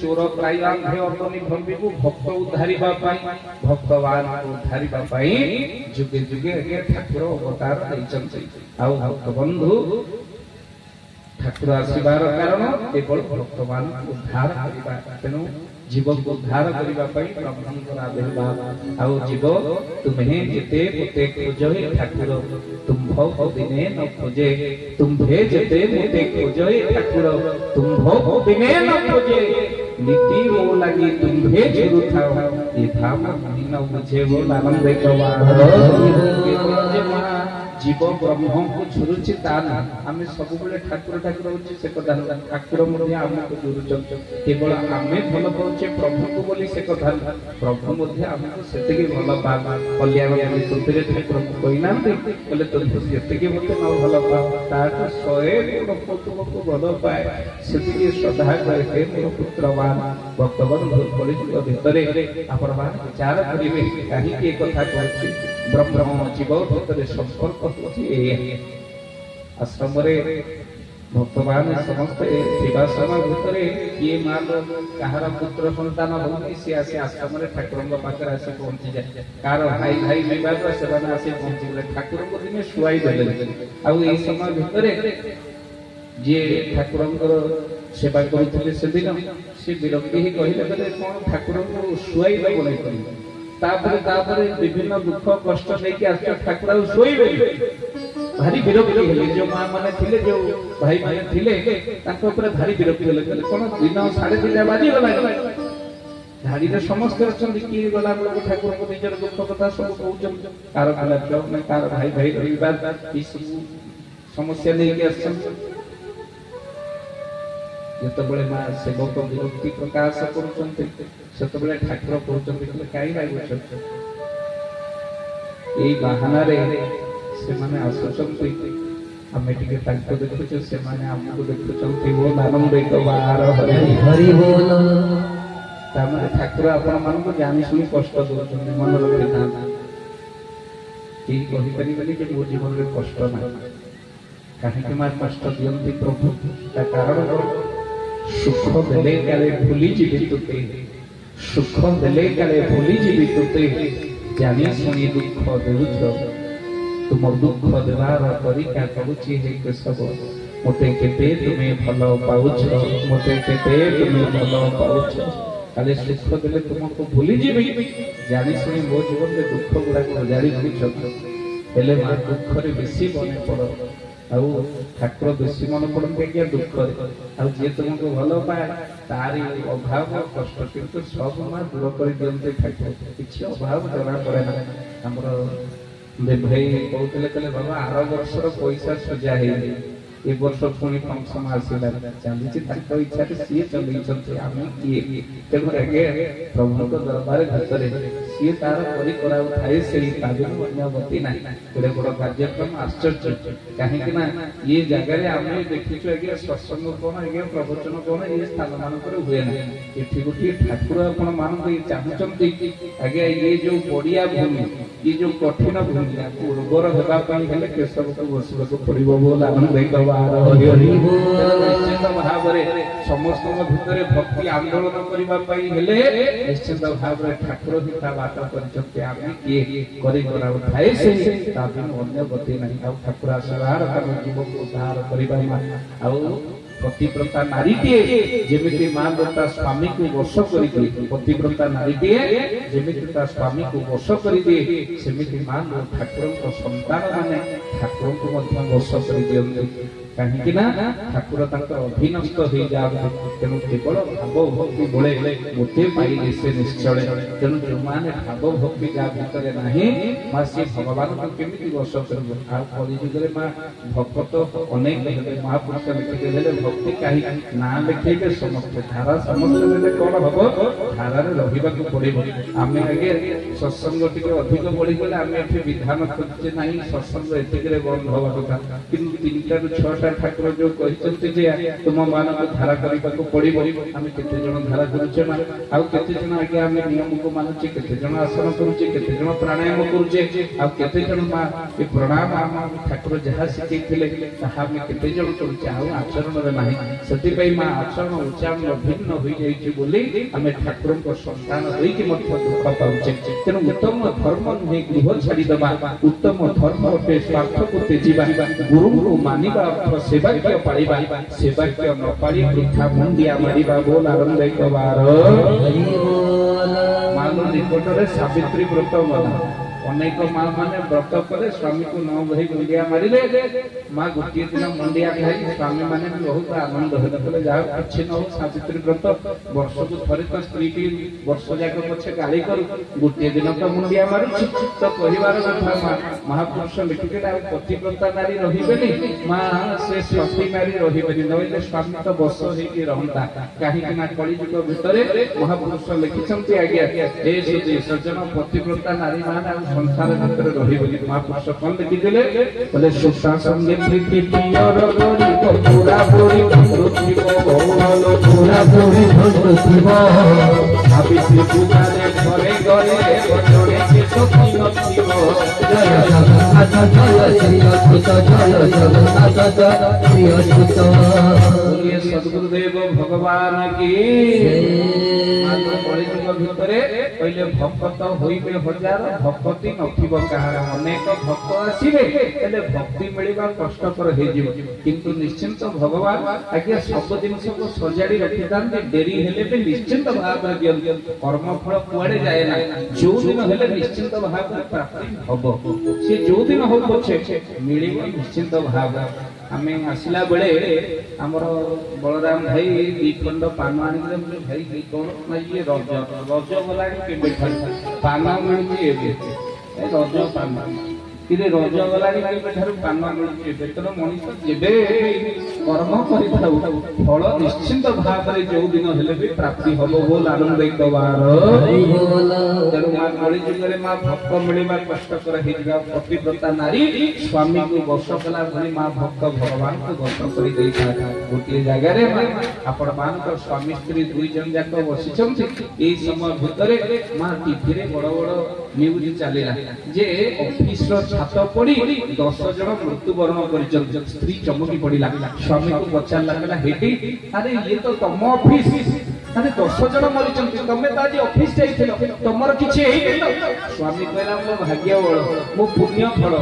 चोर प्राय आंधे अग्नि भंबीकु भक्त उद्धारिबा पाई भक्तवान उद्धारिबा पाई जुगे जुगे आगे ठाकुर अवतार दैछन्ति आ भक्त बंधु ठाकुर आसीबार कारण केवल भक्तवान उद्धार करिबा तेनु जीव को उद्धार करिबा पाई ब्रह्मंकर आविर्भाव आ जीव तुम्हें जेते पुते खोजहि ठाकुर तुम भव दिने न खोजे तुम्हे जेते पुते खोजहि ठाकुर तुम भव दिने न खोजे नीति मो लगी तुम्हे जुरु थाओ ये भाव न मुझे वो आनंद कवा जीव ब्रह्म को झुरुची तान आमे सब बेले ठाकुर ठाकुर होची से कथा ठाकुर मध्ये हमको झुरुचन केवल आमे भल पाउचे प्रभु को बोली से कथा प्रभु मध्ये हमको सेते के भल पा कल्याण में तुतरे ठाकुर को कोइना बोले तुम सेते के मते न भल पा तार 100 गुण पुत्र को भल पाए सेते के श्रद्धा करे मोर पुत्रवान भक्तवन परिचित भितरे आपण बात विचार करिवे काहे के कथा कहछि ब्रह्म जीव भितरे संपर्क आश्रम भक्तवान समस्ते शिवाश्रम भितर किए मान कहार पुत्र संतान होती सी आसी आश्रम ठाकुर पाखे आसी पहुंची जाए कार भाई भाई विवाद से आसी पहुंची गले ठाकुर को दिन शुआई देले आ समय भितर जी ठाकुर सेवा करते से दिन सी विरक्ति ही कहले कौन ठाकुर को शुआई देव नहीं तापर विभिन्न दुख कष्ट लेके आस ठाकुर शोइबे भारी विरक्ति हेले जो मां माने थिले जो भाई माने थिले ताको ऊपर भारी विरक्ति हेले कोन दिन 3:30 बाजी गला धाड़ी रे समस्त अछन की गला लोग ठाकुर को निजर दुख कथा सब कहउछन कार गला जो ने कार भाई भाई विवाद ई समस्या लेके आछन जेतबेले मां सेवक विरक्ति प्रकाश करूछन्ते सेतबेले ठाकुर कहउछन्ते कि काई लागुछ एई बहाना रे से माने आसुछन्ते हमें टिके ताको देखुछ से माने हमको देखुछन्ते वो आनंद एकबार हरि हरि बोल तामे ठाकुर आपण मन को जानि सुनी कष्ट दोछन्ते मन रखि ना की कहि परिबनि कि मो जीवन रे कष्ट ना काहे कि मार कष्ट दियन्ति प्रभु ता कारण सुख देले काले भूली जीवी तुते सुख देले काले भूली जीवी तुते जानी सुनी दुख देउछ तुम दुख देवार तरीका कहूची हे केशव मोते केते तुमे भलो पाउछ मोते केते तुमे भलो पाउछ काले सुख देले तुमको भूली जीवी जानी सुनी मो जीवन रे दुख गुडा को जारी दिछ हेले मा दुख रे बेसी बने पड़ो आउ ठाकुर बेसी मन पड़ते क्या दुख आउ जे तुमको भल पाए तारी अभाव कष्ट किंतु सब मां दूर कर दियन्ते ठाकुर किछि अभाव जरा पड़े ना हमर भाई कहते कहले बाबा 8 वर्षर पैसा सजा है ए वर्ष पुणी फंक्शन आसिला चली ताको इच्छा सी चलई आम किए तेणु आगे प्रभु दरबार भितर सी तार परि कराउ थाए से अन्यवती ना गोटे बड़ कार्यक्रम आश्चर्य कहीं ये जगह आम देखीचु आगे सत्संग कौन आगे प्रवचन कौन ये स्थान मानक हुए ना ये गोटे ठाकुर आपण मानक चाहते आगे ये जो बढ़िया भूमि ये जो कठिन भूमि उर्वर होगा केशव को बसवाक पड़ो बोल आनंद निश्चित भाव समस्त भितर भक्ति आंदोलन करने निश्चित भाव ठाकुर ही बात कर अन्य गति ना ठाकुर आशीर्वाद जीव को उद्धार कर पतिव्रता नारीटीए जेमिति मां ता स्वामी को वश करी पतिव्रता नारीटीए जेमिति ता स्वामी को वश करी दिए सेमिति मां ठाकुर को संतान माने ठाकुर को मध्य वश करी दियन्ति कहीं ठाकुर अधीनस्थ हो जाते तेणु केवल भाव भक्ति बोले गोटे पाइले से निश्चय तेणु जो मैंने भाव भक्ति जा भितर ना माँ सी भगवान को केमी वश कर कलिजुगे माँ भक्त अनेक महापुरुष लिखिदे भक्ति कहीं ना लिखे समस्त धारा समस्त कौन हम धारा रहा पड़ो आम आगे सत्संग टे अधिक बढ़ीगले आम ये विधान खोजे ना सत्संग एतिक बंद हवा कथा कि 3टा ରୁ 6ଟା देवता ठाकुर जो कहते जे तुम मान धारा करने को पड़ो आम केते जन धारा करुचे आउ केते जन आगे आम नियम को मानुचे केते जन आसन करुचे केते जन प्राणायाम करुचे आउ केते जन मा ये प्रणाम आम ठाकुर जहाँ शिखैथिले ताहा आम केते जन करुचे आउ आचरण रे नाही सती पई मा आचरण उच्चारण भिन्न होई जाईछि बोली आम ठाकुर को संतान होई कि मध्य दुख पाउचे तेनु उत्तम धर्म नुहे गृह छाड़ी दबा उत्तम धर्म पे स्वार्थ को तेजीबा गुरु को मानिबा अर्थ सेवाक्य पाळिबा सेवाक्य न पाळि वृथा मुंडिया मारिबा बोल आरंभ एकबार हरि बोल मानो निकट रे सावित्री व्रत गला अनेक माँ माने व्रत करे स्वामी को न भई मुंडिया मारिले माँ गोटे दिन मुंडिया खाई स्वामी माने बहुत आनंद होले जा अच्छे न हो सावित्री व्रत वर्ष को थरे तो स्त्री की वर्ष जाक पछे गाली करू गोटे दिन तो मुंडिया मारू तो परिवार कथा महापुरुष लिखिके पतिव्रता नारी रहिबेनी माँ से सती नारी रहिबेनी नइले स्वामी तो बस हेकी रहंता काहे कि ना कली युग भितरे महापुरुष लिखिसंती आज्ञा ए सुजी सज्जन पतिव्रता नारी माने संसार भीतर रही बोली महापुरुष कौन लिखिले बोले सुता संगे प्रीति पियर गरी पूरा पूरी रुचि को भौल पूरा पूरी भंडुथिब सावित्री पूजा रे घरे घरे बचड़े के सखी नथिब जय जगन्नाथ जय श्री अच्युत जय जगन्नाथ जय श्री अच्युत बोलिए सद्गुरुदेव भगवान की कलियुग भितरे पहले भक्त होइबे हजार भक्ति नथिब कहार अनेक भक्त आसीबे एले भक्ति मिलिबा कष्टकर हे जिवो किंतु निश्चिंत भगवान आज्ञा सब जिनिस को सजाड़ी रखितांते डेरी हेले भी निश्चिंत भाव दियन कर्म फल कुआडे जाए ना जो दिन हेले निश्चिंत भाव प्राप्ति हबो से जो दिन हो पछे मिलिबो निश्चिंत भाव आमे आसिला बेले हमर बलराम भाई दी खंड पान आनी भाई कोन ना ये रज गला के बैठा पान मिलुची एबे रज पान किरे रज गला के बैठार पान मिलुची एबे तो मनीष जेबे कर्म करि थाउ फल निश्चिंत भाव रे जो दिन हेले भी प्राप्ति हबो बोल आनंद एकबार हरि बोल तेरो मा कली जुग रे मा भक्त मिलिबा कष्ट कर हे जगह पतिव्रता नारी स्वामी को वर्ष कला भली मा भक्त भगवान को वर्ष करि देई था गोटे जगह रे आपण मान को स्वामी स्त्री दुई जन जाक बसिछंती एई समय भितरे मा टीवी रे बड़ बड़ न्यूज चलेला जे ऑफिस रो छात पड़ी 10 जन मृत्युवरण करिछन स्त्री चमकी पड़िला स्वामी को पचारला कहला हेटी अरे ये तो तुम ऑफिस अरे 10 जन मरिछन तमे त आज ऑफिस जाइथिलो तमर किछि हेई स्वामी कहला मो भाग्य बळ मो पुण्य फल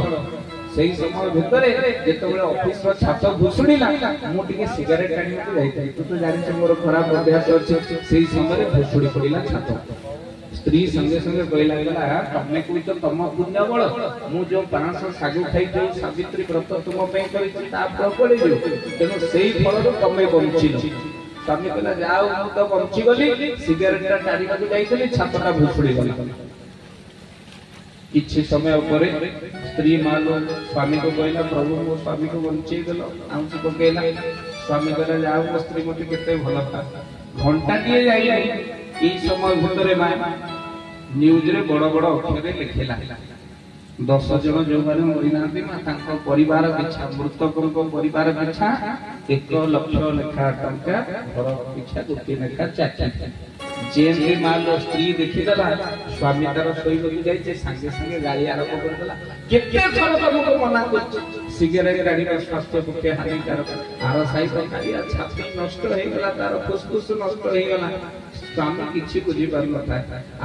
सेही समय भितरे जेतबेले ऑफिस रो छात भुसुडीला मो टिके सिगरेट टाणी को जाइथि तू तो जानि छ मोर खराब अभ्यास अछि सेही समय रे भुसुडी पड़िला छात स्त्री संगे संगे कहला गला तमे कोइ तो तम पुण्य बळ मु जो 500 सागु खाइ जो सावित्री व्रत तुम पे करि ता पकड़ी जो तेनो सेही फल रो तमे बंचिलो स्वामी कहला जाओ मु तो बंची गली सिगरेट टाणी को जाइथली छातटा भुसुडी गली किछि समय ऊपर स्त्री मालो स्वामी को कहला प्रभु मो स्वामी को बंची देलो आउसी को कहला स्वामी कहला जाओ मो स्त्री मते केते भलो था घंटा दिए जाई ई समय भितरे मा न्यूज रे बड़ बड़ अक्षर लिखेला 10 जन जो माने मरि नांती मा तांको परिवार पिछा मृतकको परिवार पिछा 1 लाख लेखा टंका घर पिछा 2 लेखा चाचा जेन माल स्त्री देखिदला स्वामी तार सोई गई जाय संगे संगे गाड़ी आरंभ कर देला केते थर तुमको मना कर सिगरेट गाड़ी का स्वास्थ्य पक्षे हानिकारक आर साई तो खालिया छाती नष्ट हो गला तार फुसफुस नष्ट हो गला स्वामी किछि बुझी पार नथा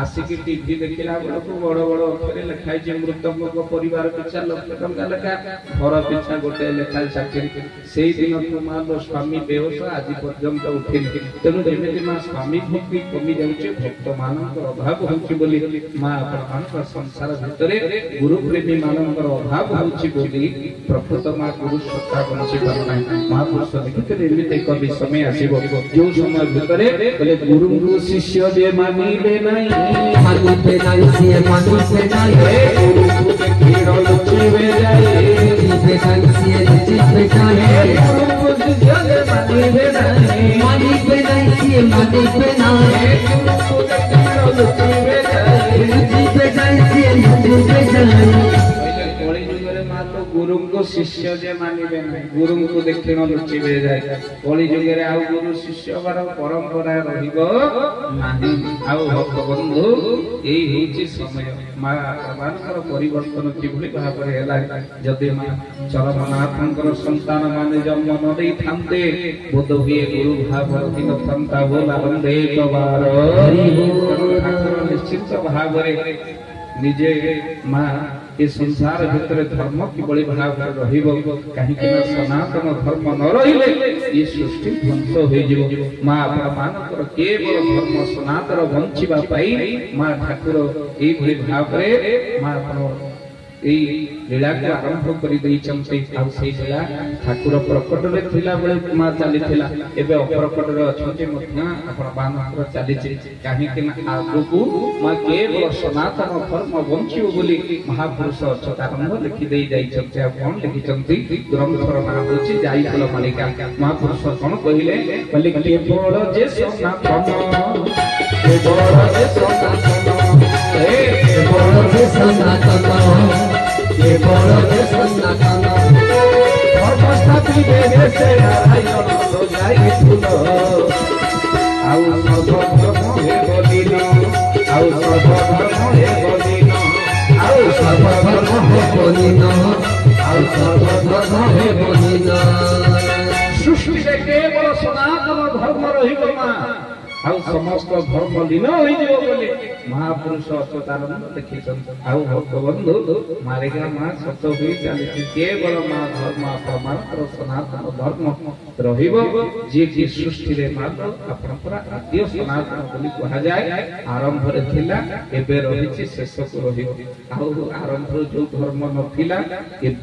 आसिक टीवी देखिला बड़को बड़ बड़ अक्षर लिखाई जे मृतकको परिवार पिछा लाख टंका लेखा घर पिछा गोटे लेखा चाकरी सेही दिन तुमार स्वामी बेहोश आज पर्यंत उठिन तेनु जेमिति मा स्वामी भक्ति कमी जाउचे भक्त मानकर अभाव होउची बोली मा आपन संसार भितरे गुरु प्रेमी मानकर अभाव होउची बोली प्रकृत मा गुरु सत्ता बंची परना महापुरुष लिखिते एमिति एक समय आसीबो जो समय भितरे बोले गुरु शिष्य जे मानिले नाही मानिते नाही से मानिते नाही गुरु को देखिरो लुचिवे जाए जीवे नाही से जीवे जाए गुरु को शिष्य जे मानिले नाही मानिते नाही से मानिते नाही गुरु को देखिरो लुचिवे जाए जीवे नाही से जीवे जाए गुरु को शिष्य जे मानिबे ना गुरु को देखिन लुचिबे जाय कली जुगे रे आउ गुरु शिष्य बार परंपरा रहिबो नाही आउ भक्त बंधु एई होची समय मा मानकर परिवर्तन किभली भाबरे हैला जदि मा चरमनाथंकर संतान माने जन्म न देई थांते बोध हुए गुरु भाव अधिक संता बोला बंदे कबार ठाकुर निश्चित भाबरे निजे मा ये संसार भीतर धर्म किभली भाव रहिबो काहे कि सनातन धर्म न रहिले ये सृष्टि ध्वंस होई जिवो मा मानकर केवल धर्म सनातन वंचिबा पाई मा ठाकुर एई भली भाबरे मा लीला को आरंभ कर लीला ठाकुर प्रकट में थिला बेले मा चली थिला एबे अप्रकट रे अछंती मध्य आपण बानकर चली काहे कि आगु मा केवल सनातन धर्म वंचियो बोली महापुरुष अच्युतानंद लिखि देई जाई छथि आ कोन लिखि छथि ग्रंथर नाम होछि जाईफल मालिका महापुरुष कोन कहिले बलि केवल जे सनातन केवल जे सनातन केवल जे सनातन ये बड़ जे सनातन धर्मस्थापी बेगे से नारायण तो जाई फूल आउ सर्वधर्म हे बलिन आउ सर्वधर्म हे बलिन आउ सर्वधर्म हे बलिन आउ सर्वधर्म हे बलिन सृष्टि रे केवल सनातन धर्म रहिबो मा आउ समस्त धर्म लीन होई जिवो बोले महापुरुष अच्युतानंद देखिछन आउ भक्त बंधु मारेगा मा सत होई चली केवल मा धर्म प्रमाण और सनातन धर्म रहिबो जे कि सृष्टि रे मात्र परंपरा आद्य सनातन बोली कहा जाय आरंभ रे थिला एबे रहिछि शेष को रहिबो आउ आरंभ जो धर्म नथिला